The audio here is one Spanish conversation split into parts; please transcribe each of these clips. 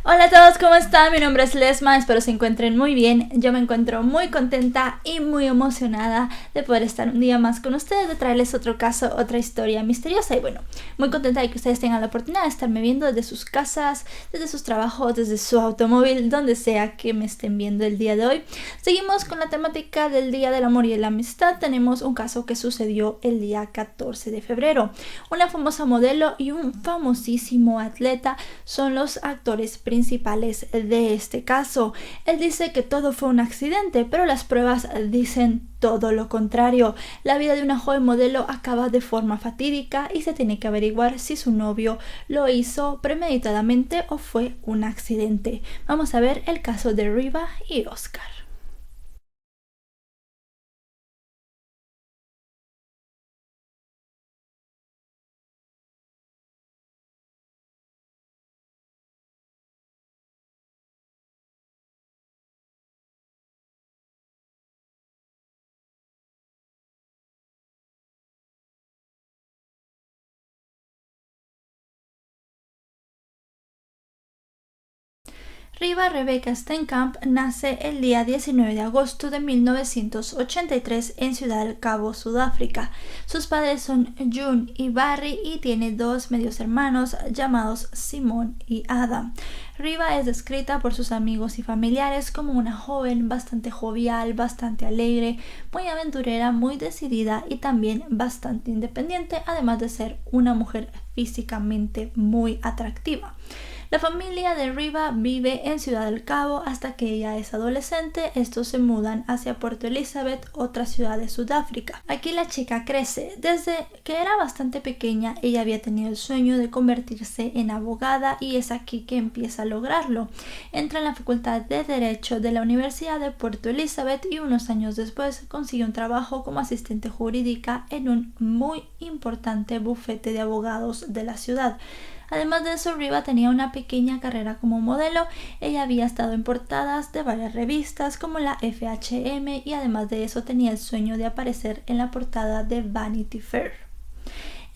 Hola a todos, ¿cómo están? Mi nombre es Lesma, espero se encuentren muy bien. Yo me encuentro muy contenta y muy emocionada de poder estar un día más con ustedes, de traerles otro caso, otra historia misteriosa. Y bueno, muy contenta de que ustedes tengan la oportunidad de estarme viendo desde sus casas, desde sus trabajos, desde su automóvil, donde sea que me estén viendo el día de hoy. Seguimos con la temática del Día del Amor y la Amistad. Tenemos un caso que sucedió el día 14 de febrero. Una famosa modelo y un famosísimo atleta son los actores principales de este caso. Él dice que todo fue un accidente, pero las pruebas dicen todo lo contrario. La vida de una joven modelo acaba de forma fatídica y se tiene que averiguar si su novio lo hizo premeditadamente o fue un accidente. Vamos a ver el caso de Riva y Oscar. Riva Rebecca Steenkamp nace el día 19 de agosto de 1983 en Ciudad del Cabo, Sudáfrica. Sus padres son June y Barry y tiene dos medios hermanos llamados Simon y Adam. Riva es descrita por sus amigos y familiares como una joven bastante jovial, bastante alegre, muy aventurera, muy decidida y también bastante independiente, además de ser una mujer físicamente muy atractiva. La familia de Riva vive en Ciudad del Cabo hasta que ella es adolescente. Estos se mudan hacia Puerto Elizabeth, otra ciudad de Sudáfrica. Aquí la chica crece. Desde que era bastante pequeña, ella había tenido el sueño de convertirse en abogada y es aquí que empieza a lograrlo. Entra en la Facultad de Derecho de la Universidad de Puerto Elizabeth y unos años después consigue un trabajo como asistente jurídica en un muy importante bufete de abogados de la ciudad. Además de eso, Riva tenía una pequeña carrera como modelo. Ella había estado en portadas de varias revistas como la FHM y además de eso tenía el sueño de aparecer en la portada de Vanity Fair.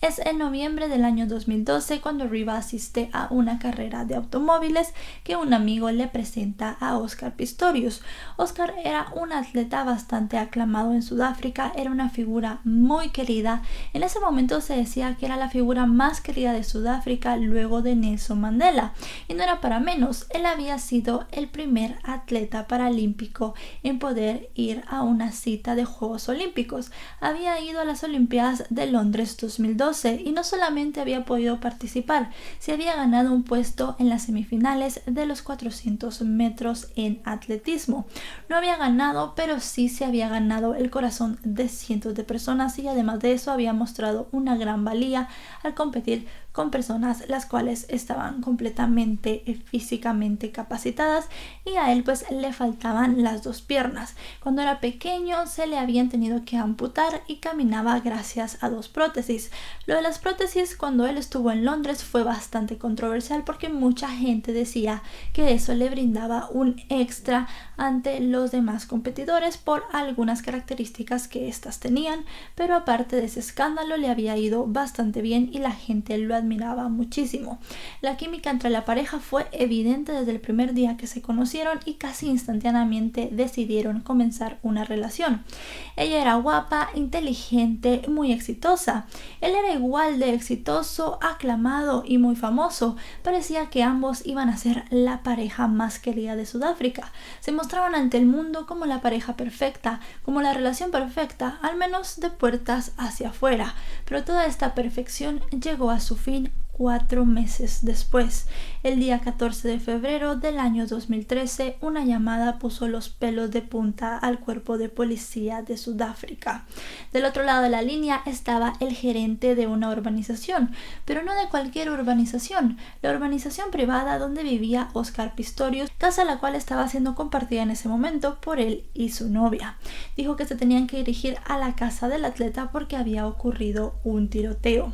Es en noviembre del año 2012 cuando Riva asiste a una carrera de automóviles que un amigo le presenta a Oscar Pistorius. Oscar era un atleta bastante aclamado en Sudáfrica, era una figura muy querida. En ese momento se decía que era la figura más querida de Sudáfrica luego de Nelson Mandela. Y no era para menos, él había sido el primer atleta paralímpico en poder ir a una cita de Juegos Olímpicos. Había ido a las Olimpiadas de Londres 2012 y no solamente había podido participar, se había ganado un puesto en las semifinales de los 400 metros en atletismo. No había ganado, pero sí se había ganado el corazón de cientos de personas y además de eso había mostrado una gran valía al competir con personas las cuales estaban completamente físicamente capacitadas y a él pues le faltaban las dos piernas. Cuando era pequeño se le habían tenido que amputar y caminaba gracias a dos prótesis. Lo de las prótesis cuando él estuvo en Londres fue bastante controversial porque mucha gente decía que eso le brindaba un extra ante los demás competidores por algunas características que éstas tenían, pero aparte de ese escándalo le había ido bastante bien y la gente lo admiraba muchísimo. La química entre la pareja fue evidente desde el primer día que se conocieron y casi instantáneamente decidieron comenzar una relación. Ella era guapa, inteligente, muy exitosa. Él era igual de exitoso, aclamado y muy famoso. Parecía que ambos iban a ser la pareja más querida de Sudáfrica. Se mostraban ante el mundo como la pareja perfecta, como la relación perfecta, al menos de puertas hacia afuera. Pero toda esta perfección llegó a su fin 4 meses después. El día 14 de febrero del año 2013, una llamada puso los pelos de punta al cuerpo de policía de Sudáfrica. Del otro lado de la línea estaba el gerente de una urbanización, pero no de cualquier urbanización, la urbanización privada donde vivía Oscar Pistorius, casa la cual estaba siendo compartida en ese momento por él y su novia. Dijo que se tenían que dirigir a la casa del atleta porque había ocurrido un tiroteo.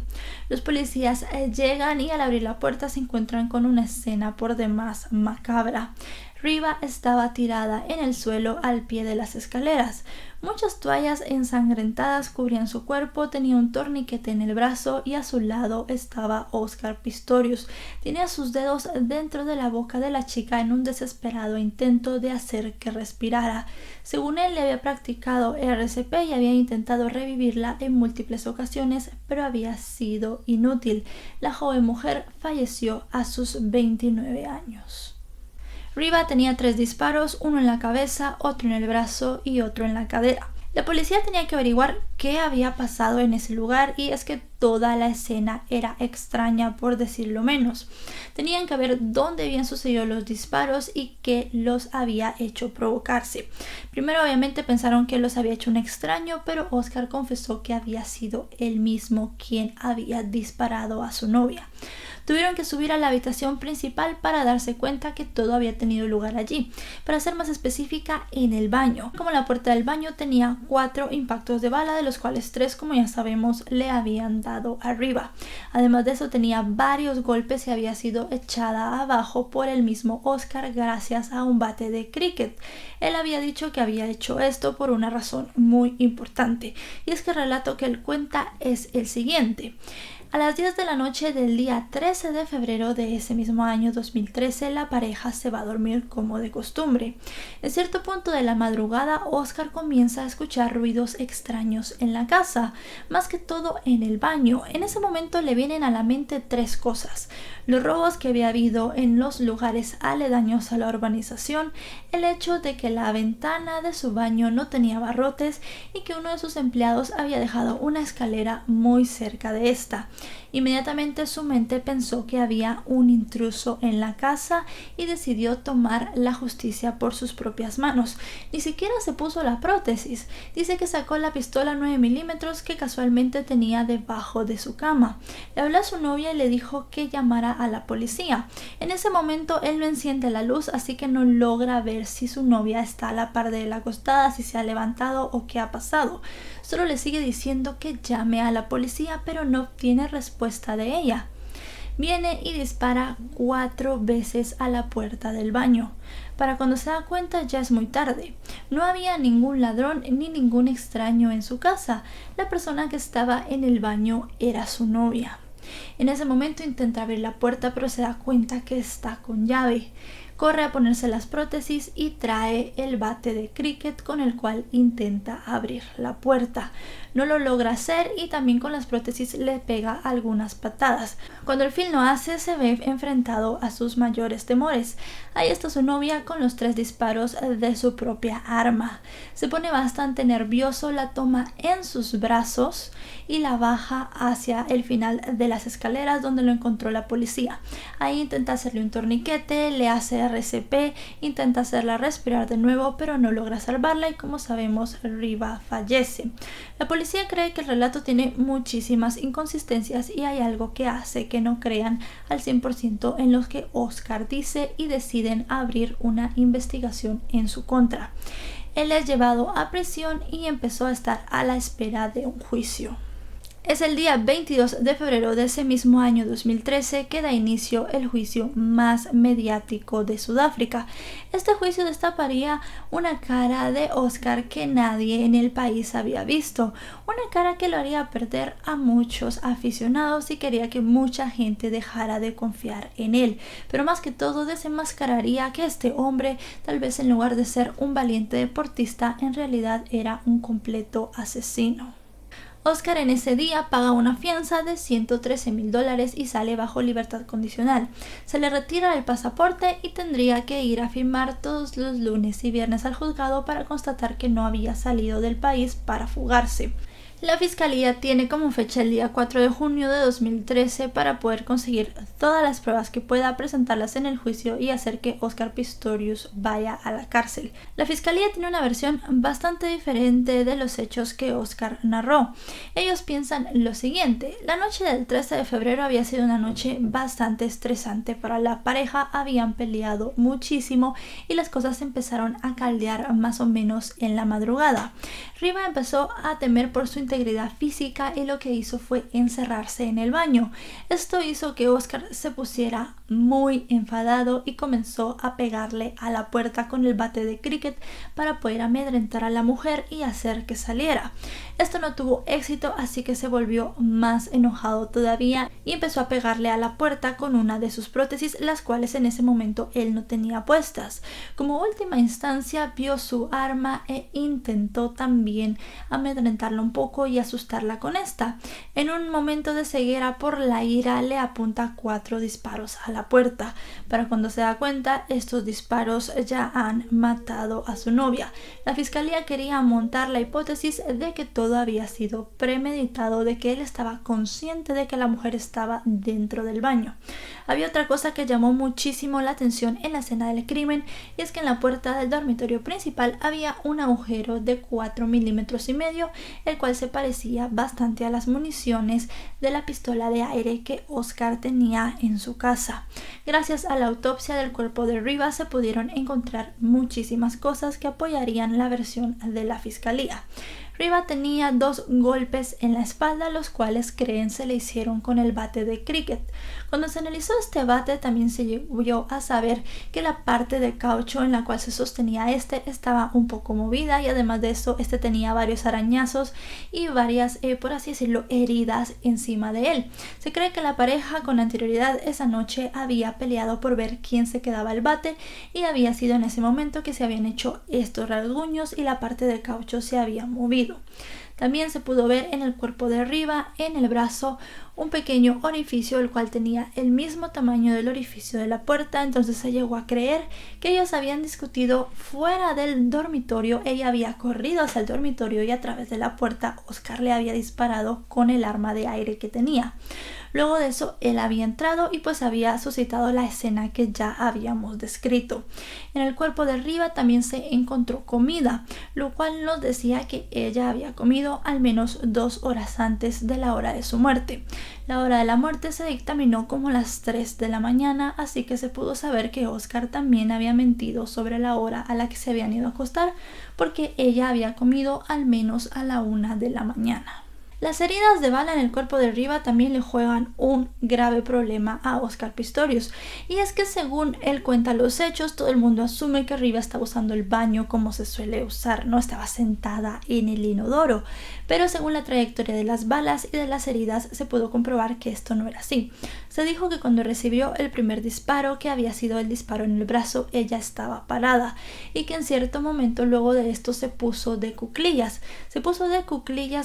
Los policías llegan y al abrir la puerta se encuentran con una escena por demás macabra. Riva estaba tirada en el suelo al pie de las escaleras. Muchas toallas ensangrentadas cubrían su cuerpo, tenía un torniquete en el brazo y a su lado estaba Oscar Pistorius. Tenía sus dedos dentro de la boca de la chica en un desesperado intento de hacer que respirara. Según él, le había practicado RCP y había intentado revivirla en múltiples ocasiones, pero había sido inútil. La joven mujer falleció a sus 29 años. Riva tenía 3 disparos, uno en la cabeza, otro en el brazo y otro en la cadera. La policía tenía que averiguar qué había pasado en ese lugar y es que toda la escena era extraña, por decirlo menos. Tenían que ver dónde habían sucedido los disparos y qué los había hecho provocarse. Primero obviamente pensaron que los había hecho un extraño, pero Oscar confesó que había sido él mismo quien había disparado a su novia. Tuvieron que subir a la habitación principal para darse cuenta que todo había tenido lugar allí. Para ser más específica, en el baño. Como la puerta del baño tenía 4 impactos de bala, de los cuales 3, como ya sabemos, le habían dado arriba. Además de eso, tenía varios golpes y había sido echada abajo por el mismo Oscar gracias a un bate de cricket. Él había dicho que había hecho esto por una razón muy importante, y es que el relato que él cuenta es el siguiente. A las 10 de la noche del día 13 de febrero de ese mismo año 2013, la pareja se va a dormir como de costumbre. En cierto punto de la madrugada, Oscar comienza a escuchar ruidos extraños en la casa, más que todo en el baño. En ese momento le vienen a la mente 3 cosas: los robos que había habido en los lugares aledaños a la urbanización, el hecho de que la ventana de su baño no tenía barrotes y que uno de sus empleados había dejado una escalera muy cerca de esta. Inmediatamente su mente pensó que había un intruso en la casa y decidió tomar la justicia por sus propias manos. Ni siquiera se puso la prótesis. Dice que sacó la pistola 9 milímetros que casualmente tenía debajo de su cama. Le habló a su novia y le dijo que llamara a la policía. En ese momento él no enciende la luz, así que no logra ver si su novia está a la par de él acostada, si se ha levantado o qué ha pasado. Solo le sigue diciendo que llame a la policía, pero no obtiene respuesta de ella. Viene y dispara 4 veces a la puerta del baño. Para cuando se da cuenta ya es muy tarde. No había ningún ladrón ni ningún extraño en su casa. La persona que estaba en el baño era su novia. En ese momento intenta abrir la puerta, pero se da cuenta que está con llave. Corre a ponerse las prótesis y trae el bate de cricket con el cual intenta abrir la puerta. No lo logra hacer y también con las prótesis le pega algunas patadas. Cuando al fin lo hace, se ve enfrentado a sus mayores temores. Ahí está su novia con los 3 disparos de su propia arma. Se pone bastante nervioso, la toma en sus brazos y la baja hacia el final de las escaleras donde lo encontró la policía. Ahí intenta hacerle un torniquete, le hace RCP, intenta hacerla respirar de nuevo, pero no logra salvarla y, como sabemos, Riva fallece. La policía cree que el relato tiene muchísimas inconsistencias y hay algo que hace que no crean al 100% en lo que Oscar dice y deciden abrir una investigación en su contra. Él es llevado a prisión y empezó a estar a la espera de un juicio. Es el día 22 de febrero de ese mismo año 2013 que da inicio el juicio más mediático de Sudáfrica. Este juicio destaparía una cara de Oscar que nadie en el país había visto, una cara que lo haría perder a muchos aficionados y quería que mucha gente dejara de confiar en él, pero más que todo desenmascararía que este hombre, tal vez en lugar de ser un valiente deportista, en realidad era un completo asesino. Oscar en ese día paga una fianza de $113,000 y sale bajo libertad condicional. Se le retira el pasaporte y tendría que ir a firmar todos los lunes y viernes al juzgado para constatar que no había salido del país para fugarse. La fiscalía tiene como fecha el día 4 de junio de 2013 para poder conseguir todas las pruebas que pueda, presentarlas en el juicio y hacer que Oscar Pistorius vaya a la cárcel. La fiscalía tiene una versión bastante diferente de los hechos que Oscar narró. Ellos piensan lo siguiente: la noche del 13 de febrero había sido una noche bastante estresante para la pareja, habían peleado muchísimo y las cosas empezaron a caldear más o menos en la madrugada. Riva empezó a temer por su integridad integridad física y lo que hizo fue encerrarse en el baño. Esto hizo que Oscar se pusiera muy enfadado y comenzó a pegarle a la puerta con el bate de cricket para poder amedrentar a la mujer y hacer que saliera. Esto no tuvo éxito, así que se volvió más enojado todavía y empezó a pegarle a la puerta con una de sus prótesis, las cuales en ese momento él no tenía puestas. Como última instancia vio su arma e intentó también amedrentarla un poco y asustarla con esta. En un momento de ceguera por la ira le apunta 4 disparos a la puerta. Para cuando se da cuenta, estos disparos ya han matado a su novia. La fiscalía quería montar la hipótesis de que todo había sido premeditado, de que él estaba consciente de que la mujer estaba dentro del baño. Había otra cosa que llamó muchísimo la atención en la escena del crimen, y es que en la puerta del dormitorio principal había un agujero de 4,5 milímetros, el cual se parecía bastante a las municiones de la pistola de aire que Oscar tenía en su casa. Gracias a la autopsia del cuerpo de Rivas se pudieron encontrar muchísimas cosas que apoyarían la versión de la fiscalía. Riva tenía 2 golpes en la espalda, los cuales creen se le hicieron con el bate de cricket. Cuando se analizó este bate, también se llegó a saber que la parte de caucho en la cual se sostenía estaba un poco movida, y además de eso tenía varios arañazos y varias, por así decirlo, heridas encima de él. Se cree que la pareja con anterioridad esa noche había peleado por ver quién se quedaba el bate, y había sido en ese momento que se habían hecho estos rasguños y la parte de caucho se había movido. También se pudo ver en el cuerpo de Riva, en el brazo, un pequeño orificio, el cual tenía el mismo tamaño del orificio de la puerta. Entonces se llegó a creer que ellos habían discutido fuera del dormitorio. Ella había corrido hacia el dormitorio y a través de la puerta Oscar le había disparado con el arma de aire que tenía. Luego de eso él había entrado y pues había suscitado la escena que ya habíamos descrito. En el cuerpo de Riva también se encontró comida, lo cual nos decía que ella había comido al menos 2 horas antes de la hora de su muerte. La hora de la muerte se dictaminó como las 3 de la mañana, así que se pudo saber que Oscar también había mentido sobre la hora a la que se habían ido a acostar, porque ella había comido al menos a la 1 de la mañana. Las heridas de bala en el cuerpo de Riva también le juegan un grave problema a Oscar Pistorius, y es que según él cuenta los hechos, todo el mundo asume que Riva estaba usando el baño como se suele usar, no estaba sentada en el inodoro, pero según la trayectoria de las balas y de las heridas se pudo comprobar que esto no era así. Se dijo que cuando recibió el primer disparo, que había sido el disparo en el brazo, ella estaba parada, y que en cierto momento luego de esto se puso de cuclillas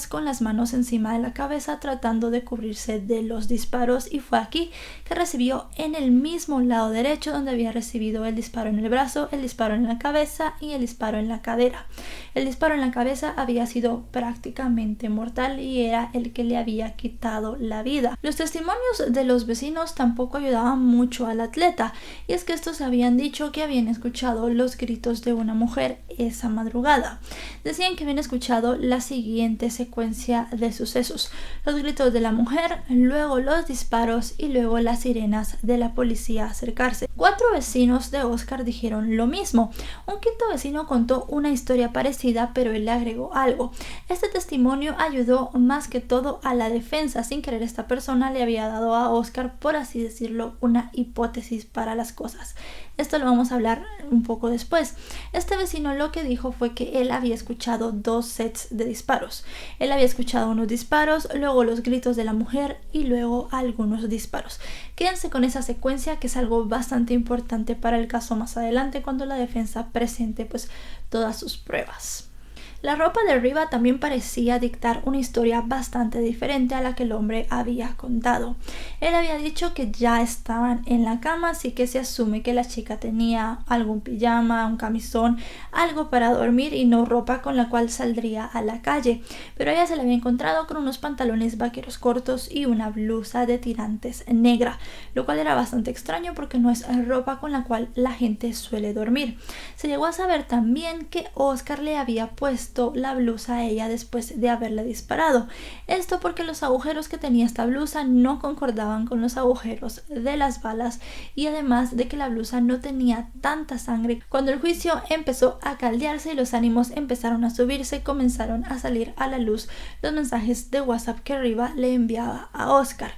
con las manos encima de la cabeza tratando de cubrirse de los disparos, y fue aquí que recibió en el mismo lado derecho donde había recibido el disparo en el brazo, el disparo en la cabeza y el disparo en la cadera. El disparo en la cabeza había sido prácticamente mortal y era el que le había quitado la vida. Los testimonios de los vecinos tampoco ayudaban mucho al atleta, y es que estos habían dicho que habían escuchado los gritos de una mujer esa madrugada. Decían que habían escuchado la siguiente secuencia de sucesos: los gritos de la mujer, luego los disparos y luego las sirenas de la policía acercarse. 4 vecinos de Oscar dijeron lo mismo. Un 5º vecino contó una historia parecida, pero él le agregó algo. Este testimonio ayudó más que todo a la defensa. Sin querer, esta persona le había dado a Oscar, por así decirlo, una hipótesis para las cosas. Esto lo vamos a hablar un poco después. Este vecino lo que dijo fue que él había escuchado 2 sets de disparos. Él había escuchado unos disparos, luego los gritos de la mujer y luego algunos disparos. Quédense con esa secuencia, que es algo bastante importante para el caso más adelante, cuando la defensa presente pues todas sus pruebas. La ropa de Riva también parecía dictar una historia bastante diferente a la que el hombre había contado. Él había dicho que ya estaban en la cama, así que se asume que la chica tenía algún pijama, un camisón, algo para dormir y no ropa con la cual saldría a la calle. Pero ella se la había encontrado con unos pantalones vaqueros cortos y una blusa de tirantes negra, lo cual era bastante extraño porque no es ropa con la cual la gente suele dormir. Se llegó a saber también que Oscar le había puesto puesto la blusa a ella después de haberle disparado. Esto porque los agujeros que tenía esta blusa no concordaban con los agujeros de las balas y además de que la blusa no tenía tanta sangre. Cuando el juicio empezó a caldearse y los ánimos empezaron a subirse, comenzaron a salir a la luz los mensajes de WhatsApp que Riva le enviaba a Oscar.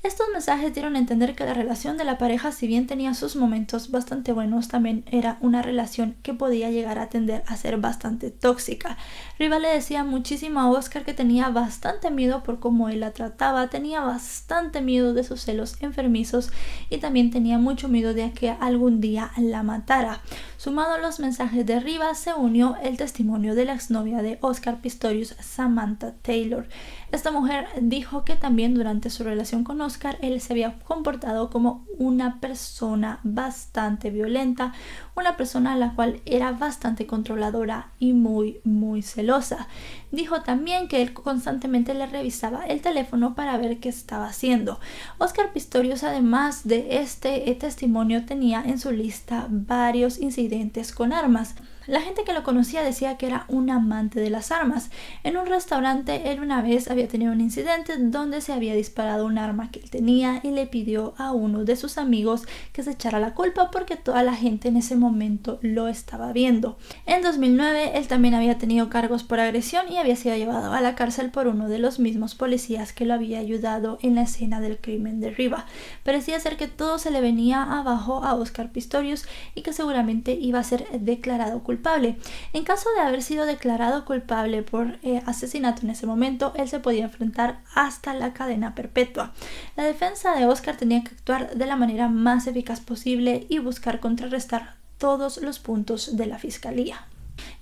Estos mensajes dieron a entender que la relación de la pareja, si bien tenía sus momentos bastante buenos, también era una relación que podía llegar a tender a ser bastante tóxica. Riva le decía muchísimo a Oscar que tenía bastante miedo por cómo él la trataba, tenía bastante miedo de sus celos enfermizos y también tenía mucho miedo de que algún día la matara. Sumado a los mensajes de Riva, se unió el testimonio de la exnovia de Oscar Pistorius, Samantha Taylor. Esta mujer dijo que también durante su relación con Oscar, él se había comportado como una persona bastante violenta, una persona a la cual era bastante controladora y muy celosa. Dijo también que él constantemente le revisaba el teléfono para ver qué estaba haciendo. Oscar Pistorius, además de este testimonio, tenía en su lista varios incidentes con armas. La gente que lo conocía decía que era un amante de las armas. En un restaurante, él una vez había tenido un incidente donde se había disparado un arma que él tenía y le pidió a uno de sus amigos que se echara la culpa porque toda la gente en ese momento lo estaba viendo. En 2009, él también había tenido cargos por agresión y había sido llevado a la cárcel por uno de los mismos policías que lo había ayudado en la escena del crimen de Riva. Parecía ser que todo se le venía abajo a Oscar Pistorius y que seguramente iba a ser declarado culpable. En caso de haber sido declarado culpable por asesinato en ese momento, él se podía enfrentar hasta la cadena perpetua. La defensa de Oscar tenía que actuar de la manera más eficaz posible y buscar contrarrestar todos los puntos de la fiscalía.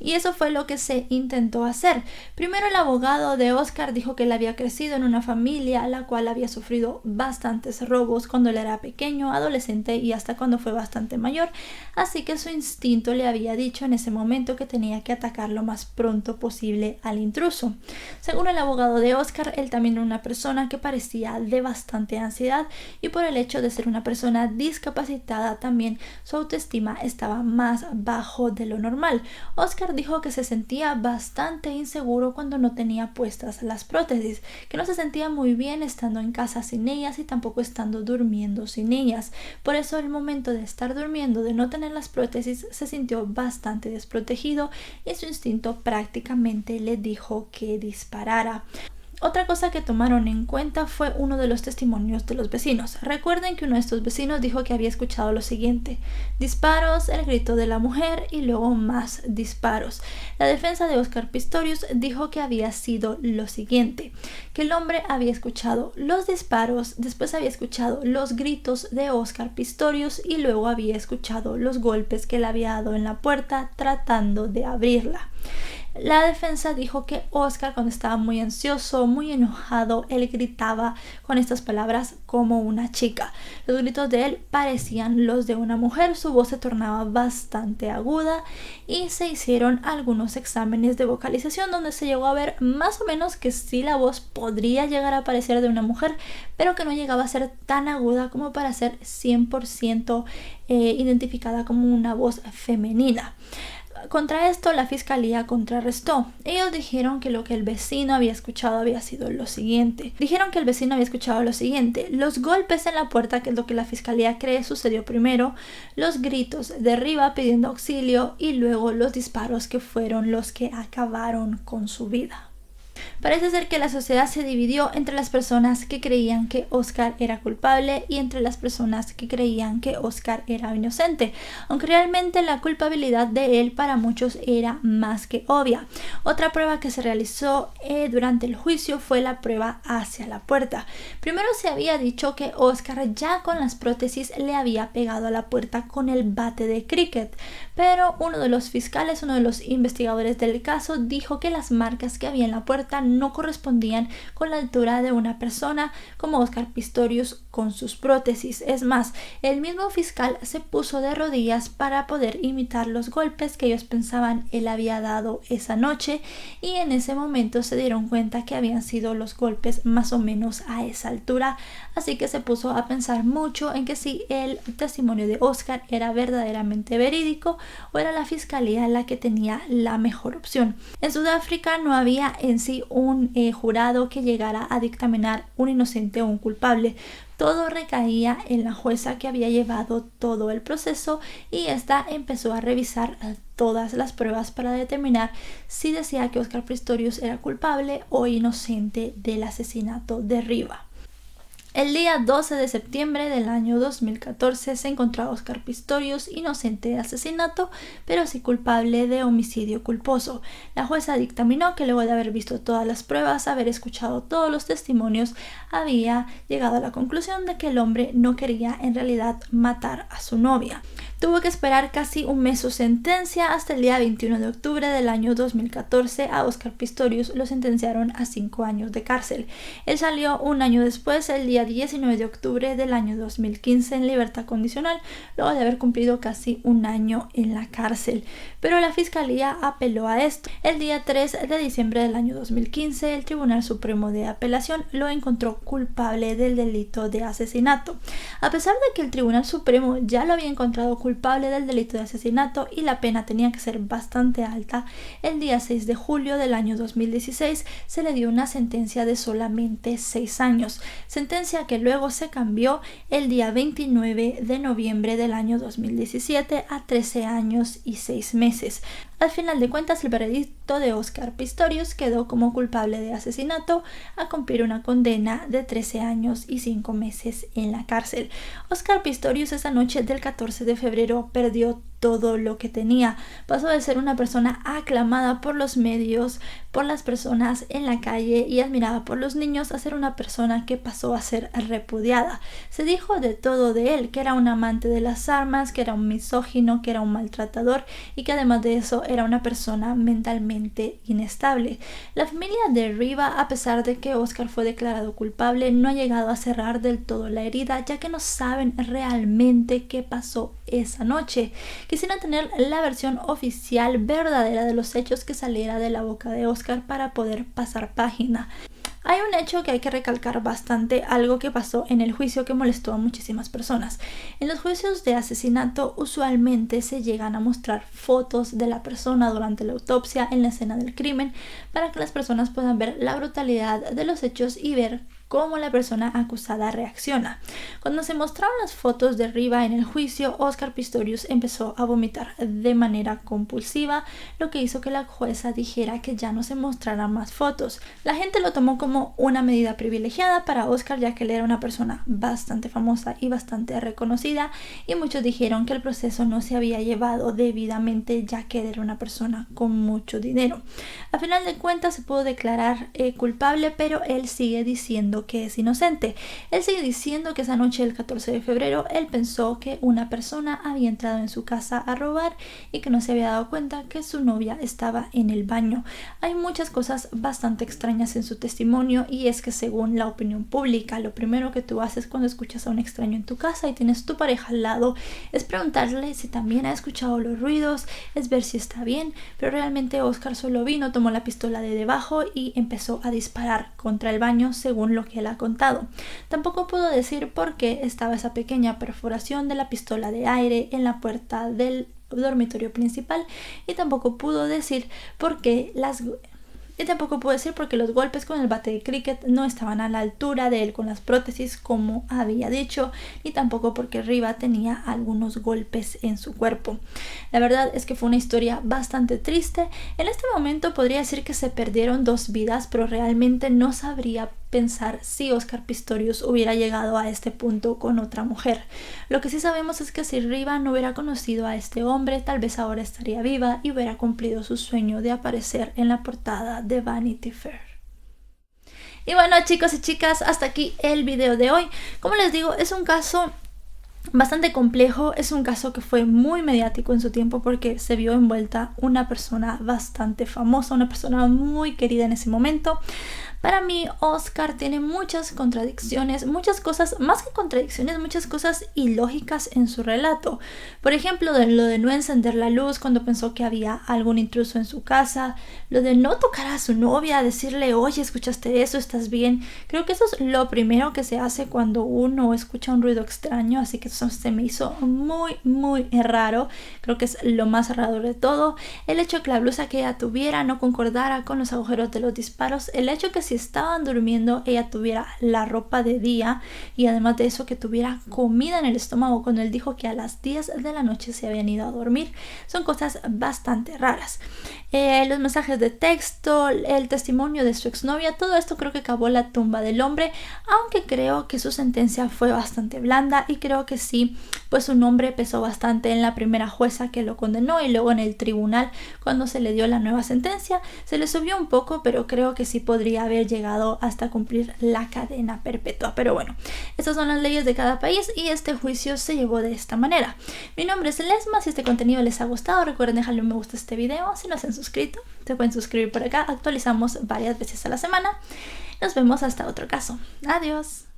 Y eso fue lo que se intentó hacer. Primero, el abogado de Oscar dijo que él había crecido en una familia la cual había sufrido bastantes robos cuando él era pequeño, adolescente y hasta cuando fue bastante mayor, así que su instinto le había dicho en ese momento que tenía que atacar lo más pronto posible al intruso. Según el abogado de Oscar, él también era una persona que parecía de bastante ansiedad y por el hecho de ser una persona discapacitada también su autoestima estaba más bajo de lo normal. Oscar dijo que se sentía bastante inseguro cuando no tenía puestas las prótesis, que no se sentía muy bien estando en casa sin ellas y tampoco estando durmiendo sin ellas. Por eso el momento de estar durmiendo, de no tener las prótesis, se sintió bastante desprotegido y su instinto prácticamente le dijo que disparara. Otra cosa que tomaron en cuenta fue uno de los testimonios de los vecinos. Recuerden que uno de estos vecinos dijo que había escuchado lo siguiente: disparos, el grito de la mujer y luego más disparos. La defensa de Oscar Pistorius dijo que había sido lo siguiente: que el hombre había escuchado los disparos, después había escuchado los gritos de Oscar Pistorius y luego había escuchado los golpes que le había dado en la puerta tratando de abrirla. La defensa dijo que Oscar, cuando estaba muy ansioso, muy enojado, él gritaba con estas palabras como una chica. Los gritos de él parecían los de una mujer, su voz se tornaba bastante aguda y se hicieron algunos exámenes de vocalización donde se llegó a ver más o menos que sí la voz podría llegar a parecer de una mujer, pero que no llegaba a ser tan aguda como para ser 100% identificada como una voz femenina. Contra esto la fiscalía contrarrestó. Ellos dijeron que lo que el vecino había escuchado había sido lo siguiente. Los golpes en la puerta, que es lo que la fiscalía cree sucedió primero, los gritos de Riva pidiendo auxilio y luego los disparos que fueron los que acabaron con su vida. Parece ser que la sociedad se dividió entre las personas que creían que Oscar era culpable y entre las personas que creían que Oscar era inocente, aunque realmente la culpabilidad de él para muchos era más que obvia. Otra prueba que se realizó durante el juicio fue la prueba hacia la puerta. Primero se había dicho que Oscar ya con las prótesis le había pegado a la puerta con el bate de cricket, pero uno de los fiscales, uno de los investigadores del caso, dijo que las marcas que había en la puerta puerta no correspondían con la altura de una persona como Óscar Pistorius con sus prótesis. Es más, el mismo fiscal se puso de rodillas para poder imitar los golpes que ellos pensaban él había dado esa noche, y en ese momento se dieron cuenta que habían sido los golpes más o menos a esa altura, así que se puso a pensar mucho en que si el testimonio de Óscar era verdaderamente verídico o era la fiscalía la que tenía la mejor opción. En Sudáfrica no había en sí un jurado que llegara a dictaminar un inocente o un culpable. Todo recaía en la jueza que había llevado todo el proceso, y esta empezó a revisar todas las pruebas para determinar si decía que Óscar Pistorius era culpable o inocente del asesinato de Riva. El día 12 de septiembre del año 2014 se encontró a Óscar Pistorius inocente de asesinato, pero sí culpable de homicidio culposo. La jueza dictaminó que luego de haber visto todas las pruebas, haber escuchado todos los testimonios, había llegado a la conclusión de que el hombre no quería en realidad matar a su novia. Tuvo que esperar casi un mes su sentencia. Hasta el día 21 de octubre del año 2014 a Óscar Pistorius lo sentenciaron a 5 años de cárcel. Él salió un año después, el día 19 de octubre del año 2015, en libertad condicional, luego de haber cumplido casi un año en la cárcel. Pero la fiscalía apeló a esto. El día 3 de diciembre del año 2015, el Tribunal Supremo de Apelación lo encontró culpable del delito de asesinato. A pesar de que el Tribunal Supremo ya lo había encontrado culpable del delito de asesinato y la pena tenía que ser bastante alta, el día 6 de julio del año 2016 se le dio una sentencia de solamente 6 años, sentencia que luego se cambió el día 29 de noviembre del año 2017 a 13 años y 6 meses. Al final de cuentas, el veredicto de Óscar Pistorius quedó como culpable de asesinato, a cumplir una condena de 13 años y 5 meses en la cárcel. Óscar Pistorius esa noche del 14 de febrero perdió todo lo que tenía. Pasó de ser una persona aclamada por los medios, por las personas en la calle y admirada por los niños, a ser una persona que pasó a ser repudiada. Se dijo de todo de él, que era un amante de las armas, que era un misógino, que era un maltratador y que además de eso era una persona mentalmente inestable. La familia de Riva, a pesar de que Óscar fue declarado culpable, no ha llegado a cerrar del todo la herida, ya que no saben realmente qué pasó esa noche. Quisieran tener la versión oficial verdadera de los hechos que saliera de la boca de Óscar para poder pasar página. Hay un hecho que hay que recalcar bastante, algo que pasó en el juicio que molestó a muchísimas personas. En los juicios de asesinato usualmente se llegan a mostrar fotos de la persona durante la autopsia en la escena del crimen, para que las personas puedan ver la brutalidad de los hechos y ver cómo la persona acusada reacciona. Cuando se mostraron las fotos de Riva en el juicio, Óscar Pistorius empezó a vomitar de manera compulsiva, lo que hizo que la jueza dijera que ya no se mostraran más fotos. La gente lo tomó como una medida privilegiada para Óscar, ya que él era una persona bastante famosa y bastante reconocida, y muchos dijeron que el proceso no se había llevado debidamente, ya que él era una persona con mucho dinero. A final de cuentas se pudo declarar culpable, pero él sigue diciendo que es inocente. Él sigue diciendo que esa noche del 14 de febrero él pensó que una persona había entrado en su casa a robar y que no se había dado cuenta que su novia estaba en el baño. Hay muchas cosas bastante extrañas en su testimonio, y es que según la opinión pública, lo primero que tú haces cuando escuchas a un extraño en tu casa y tienes tu pareja al lado es preguntarle si también ha escuchado los ruidos, es ver si está bien, pero realmente Óscar solo vino, tomó la pistola de debajo y empezó a disparar contra el baño, según lo que él ha contado. Tampoco pudo decir por qué estaba esa pequeña perforación de la pistola de aire en la puerta del dormitorio principal, y tampoco pudo decir por qué los golpes con el bate de cricket no estaban a la altura de él con las prótesis, como había dicho, ni tampoco porque Riva tenía algunos golpes en su cuerpo. La verdad es que fue una historia bastante triste. En este momento podría decir que se perdieron 2 vidas, pero realmente no sabría pensar si Óscar Pistorius hubiera llegado a este punto con otra mujer. Lo que sí sabemos es que si Riva no hubiera conocido a este hombre, tal vez ahora estaría viva y hubiera cumplido su sueño de aparecer en la portada de Vanity Fair. Y bueno, chicos y chicas, hasta aquí el video de hoy. Como les digo, es un caso bastante complejo. Es un caso que fue muy mediático en su tiempo porque se vio envuelta una persona bastante famosa, una persona muy querida en ese momento. Para mí, Oscar tiene muchas contradicciones, muchas cosas, más que contradicciones, muchas cosas ilógicas en su relato. Por ejemplo, lo de no encender la luz cuando pensó que había algún intruso en su casa, lo de no tocar a su novia, decirle, oye, ¿escuchaste eso? ¿Estás bien? Creo que eso es lo primero que se hace cuando uno escucha un ruido extraño, así que eso se me hizo muy, muy raro. Creo que es lo más raro de todo. El hecho que la blusa que ella tuviera no concordara con los agujeros de los disparos, el hecho que si estaban durmiendo ella tuviera la ropa de día y además de eso que tuviera comida en el estómago cuando él dijo que a las 10 de la noche se habían ido a dormir. Son cosas bastante raras. Los mensajes de texto, el testimonio de su exnovia, todo esto creo que cavó la tumba del hombre, aunque creo que su sentencia fue bastante blanda y creo que sí, pues su nombre pesó bastante en la primera jueza que lo condenó y luego en el tribunal cuando se le dio la nueva sentencia se le subió un poco, pero creo que sí podría haber llegado hasta cumplir la cadena perpetua. Pero bueno, estas son las leyes de cada país y este juicio se llevó de esta manera. Mi nombre es Lesma. Si este contenido les ha gustado, recuerden dejarle un me gusta a este video. Si no se han suscrito, se pueden suscribir por acá. Actualizamos varias veces a la semana. Nos vemos hasta otro caso. Adiós.